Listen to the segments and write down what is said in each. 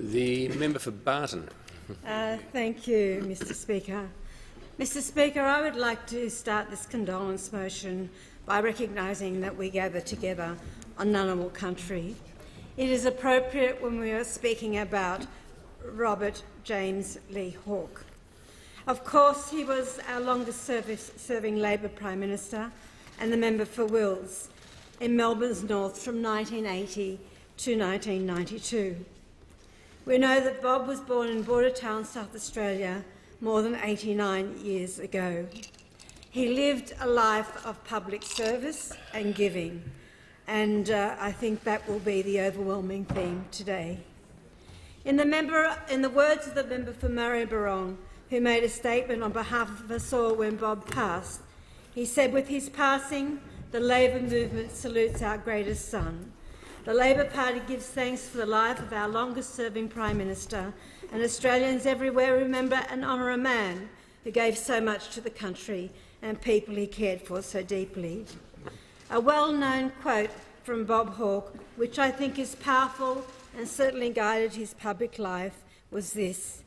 The member for Barton. Thank you, Mr Speaker. Mr Speaker, I would like to start this condolence motion by recognising that we gather together on Ngunnawal country. It is appropriate when we are speaking about Robert James Lee Hawke. Of course, he was our longest-serving Labor Prime Minister and the member for Wills in Melbourne's North from 1980 to 1992. We know that Bob was born in Bordertown, South Australia, more than 89 years ago. He lived a life of public service and giving, and I think that will be the overwhelming theme today. In the words of the member for Murray-Barong, who made a statement on behalf of us all when Bob passed, he said, with his passing, the Labor movement salutes our greatest son. The Labor Party gives thanks for the life of our longest-serving Prime Minister, and Australians everywhere remember and honour a man who gave so much to the country and people he cared for so deeply. A well-known quote from Bob Hawke, which I think is powerful and certainly guided his public life, was this: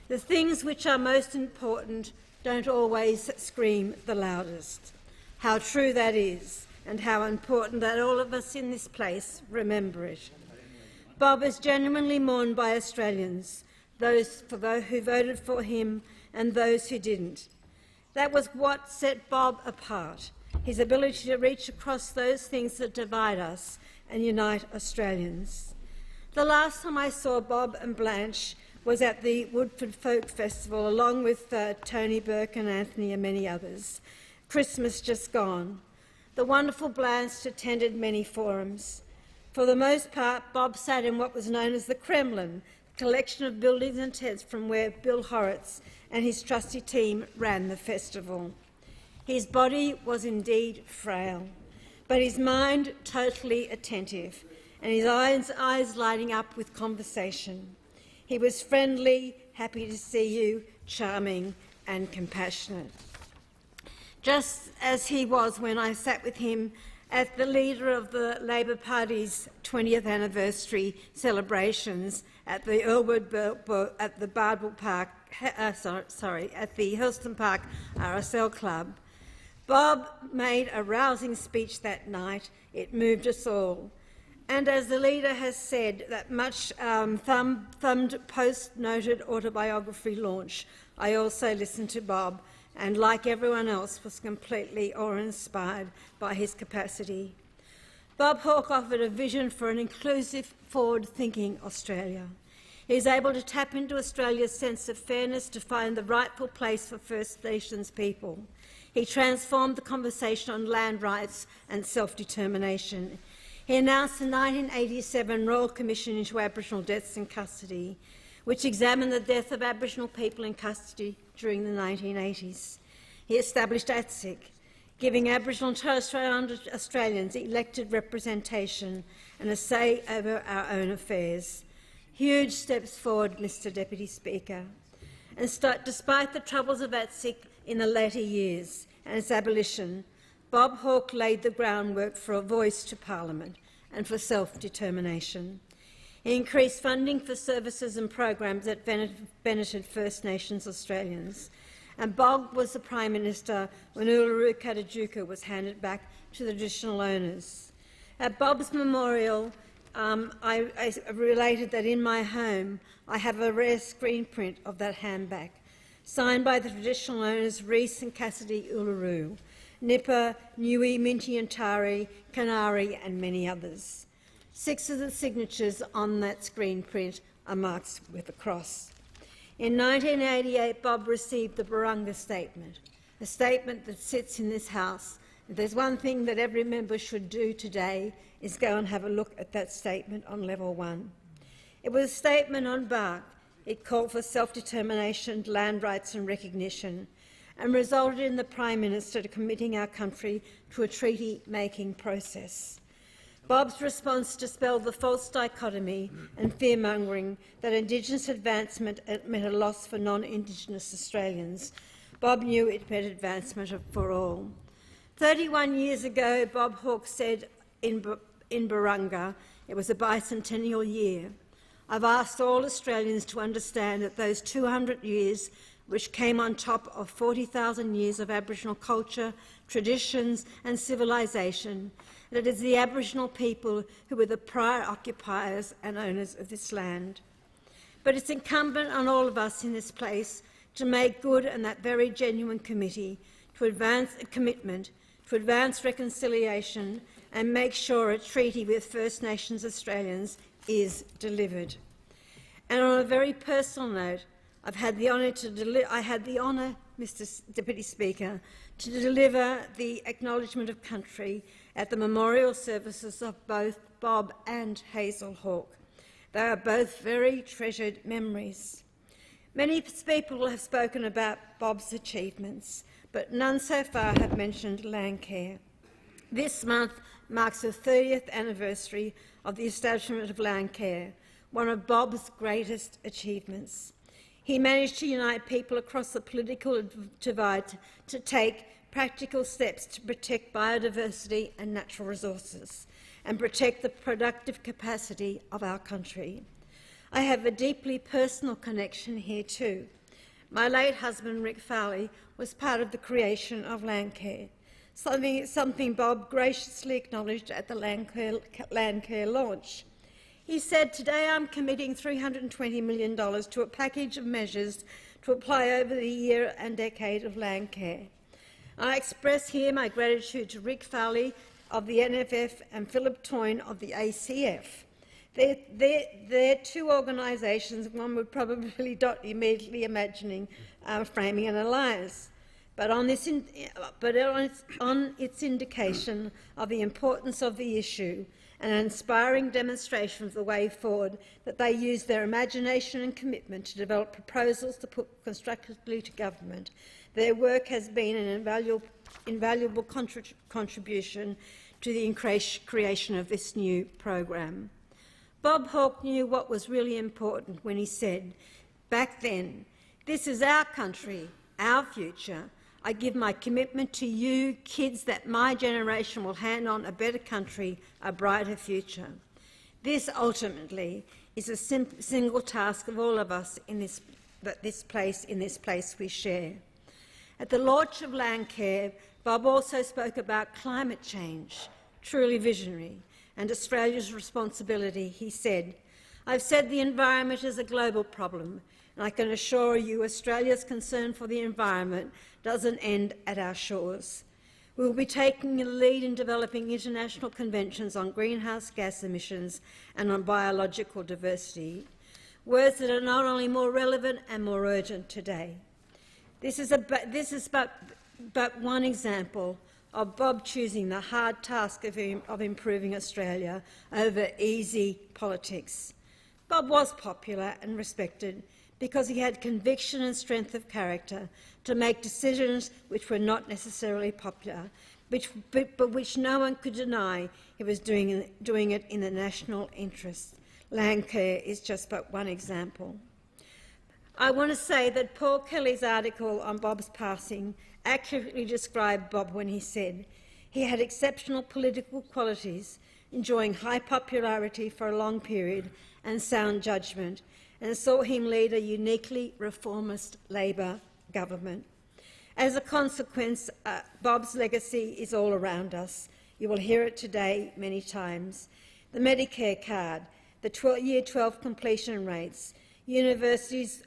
"The things which are most important don't always scream the loudest." How true that is, and how important that all of us in this place remember it. Bob is genuinely mourned by Australians, those who voted for him and those who didn't. That was what set Bob apart, his ability to reach across those things that divide us and unite Australians. The last time I saw Bob and Blanche was at the Woodford Folk Festival, along with Tony Burke and Anthony and many others. Christmas just gone. The wonderful Blanche attended many forums. For the most part, Bob sat in what was known as the Kremlin, a collection of buildings and tents from where Bill Horrocks and his trusty team ran the festival. His body was indeed frail, but his mind totally attentive, and his eyes lighting up with conversation. He was friendly, happy to see you, charming and compassionate. Just as he was when I sat with him at the leader of the Labor Party's 20th anniversary celebrations at the at the Hurlston Park RSL Club. Bob made a rousing speech that night. It moved us all. And as the leader has said, that much thumbed post-noted autobiography launch, I also listened to Bob, and like everyone else, was completely awe-inspired by his capacity. Bob Hawke offered a vision for an inclusive, forward-thinking Australia. He is able to tap into Australia's sense of fairness to find the rightful place for First Nations people. He transformed the conversation on land rights and self-determination. He announced the 1987 Royal Commission into Aboriginal Deaths in Custody, which examined the death of Aboriginal people in custody during the 1980s. He established ATSIC, giving Aboriginal and Torres Strait Australians elected representation and a say over our own affairs. Huge steps forward, Mr Deputy Speaker. And despite the troubles of ATSIC in the latter years and its abolition, Bob Hawke laid the groundwork for a voice to Parliament and for self-determination. He increased funding for services and programs that benefited First Nations Australians. And Bob was the Prime Minister when Uluru Katajuka was handed back to the traditional owners. At Bob's memorial, I related that in my home I have a rare screen print of that handback, signed by the traditional owners Reese and Cassidy Uluru, Nipper, Nui, Minty and Tari, Kanari and many others. 6 of the signatures on that screen print are marked with a cross. In 1988, Bob received the Barunga Statement, a statement that sits in this House. If there's one thing that every member should do today is go and have a look at that statement on level 1. It was a statement on bark. It called for self-determination, land rights and recognition, and resulted in the Prime Minister committing our country to a treaty-making process. Bob's response dispelled the false dichotomy and fear-mongering that Indigenous advancement meant a loss for non-Indigenous Australians. Bob knew it meant advancement for all. 31 years ago, Bob Hawke said in Barunga, it was a bicentennial year, I've asked all Australians to understand that those 200 years, which came on top of 40,000 years of Aboriginal culture, traditions and civilisation, that it is the Aboriginal people who were the prior occupiers and owners of this land. But it's incumbent on all of us in this place to make good on that very genuine committee, to advance a commitment, to advance reconciliation and make sure a treaty with First Nations Australians is delivered. And on a very personal note, I had the honour, Mr. Deputy Speaker, to deliver the acknowledgement of country at the memorial services of both Bob and Hazel Hawke. They are both very treasured memories. Many people have spoken about Bob's achievements, but none so far have mentioned Landcare. This month marks the 30th anniversary of the establishment of Landcare, one of Bob's greatest achievements. He managed to unite people across the political divide to take practical steps to protect biodiversity and natural resources and protect the productive capacity of our country. I have a deeply personal connection here too. My late husband, Rick Farley, was part of the creation of Landcare, something Bob graciously acknowledged at the Landcare launch. He said, "Today I'm committing $320 million to a package of measures to apply over the year and decade of Landcare. I express here my gratitude to Rick Farley of the NFF and Philip Toyne of the ACF. They're two organisations one would probably not immediately imagining framing an alliance, but on its indication of the importance of the issue and an inspiring demonstration of the way forward that they use their imagination and commitment to develop proposals to put constructively to government. Their work has been an invaluable contribution to the creation of this new program." Bob Hawke knew what was really important when he said, back then, "This is our country, our future. I give my commitment to you, kids, that my generation will hand on a better country, a brighter future." This ultimately is a single task of all of us in this place we share. At the launch of Landcare, Bob also spoke about climate change, truly visionary, and Australia's responsibility. He said, "I've said the environment is a global problem, and I can assure you Australia's concern for the environment doesn't end at our shores. We will be taking the lead in developing international conventions on greenhouse gas emissions and on biological diversity, words that are not only more relevant and more urgent today." This is but one example of Bob choosing the hard task of improving Australia over easy politics. Bob was popular and respected because he had conviction and strength of character to make decisions which were not necessarily popular, but which no one could deny he was doing it in the national interest. Landcare is just but one example. I want to say that Paul Kelly's article on Bob's passing accurately described Bob when he said, "He had exceptional political qualities, enjoying high popularity for a long period and sound judgment, and saw him lead a uniquely reformist Labor government." As a consequence, Bob's legacy is all around us. You will hear it today many times. The Medicare card, the Year 12 completion rates, universities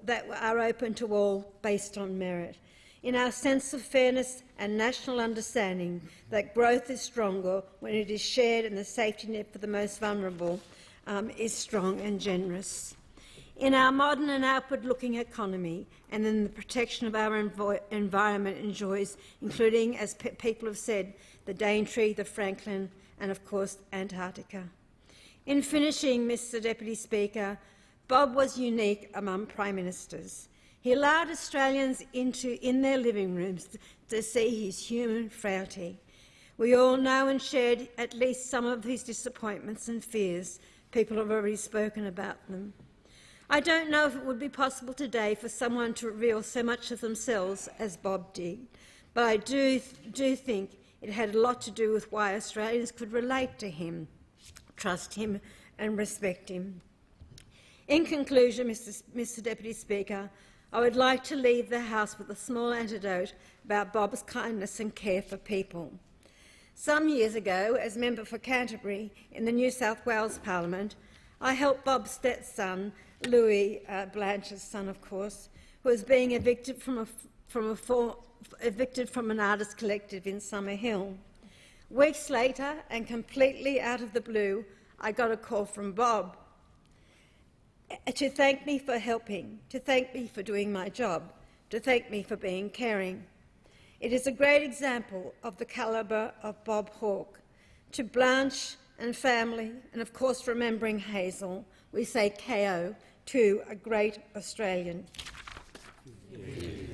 that are open to all based on merit. In our sense of fairness and national understanding that growth is stronger when it is shared and the safety net for the most vulnerable is strong and generous. In our modern and outward-looking economy and in the protection of our environment enjoys, including, as people have said, the Daintree, the Franklin and, of course, Antarctica. In finishing, Mr Deputy Speaker, Bob was unique among Prime Ministers. He allowed Australians in their living rooms to see his human frailty. We all know and shared at least some of his disappointments and fears. People have already spoken about them. I don't know if it would be possible today for someone to reveal so much of themselves as Bob did, but I do think it had a lot to do with why Australians could relate to him, trust him and respect him. In conclusion, Mr Deputy Speaker, I would like to leave the House with a small anecdote about Bob's kindness and care for people. Some years ago, as member for Canterbury in the New South Wales Parliament, I helped Bob's stepson, Louis, Blanche's son of course, who was being evicted from an artist collective in Summerhill. Weeks later, and completely out of the blue, I got a call from Bob to thank me for helping, to thank me for doing my job, to thank me for being caring. It is a great example of the calibre of Bob Hawke. To Blanche and family, and of course remembering Hazel, we say KO to a great Australian. Yeah.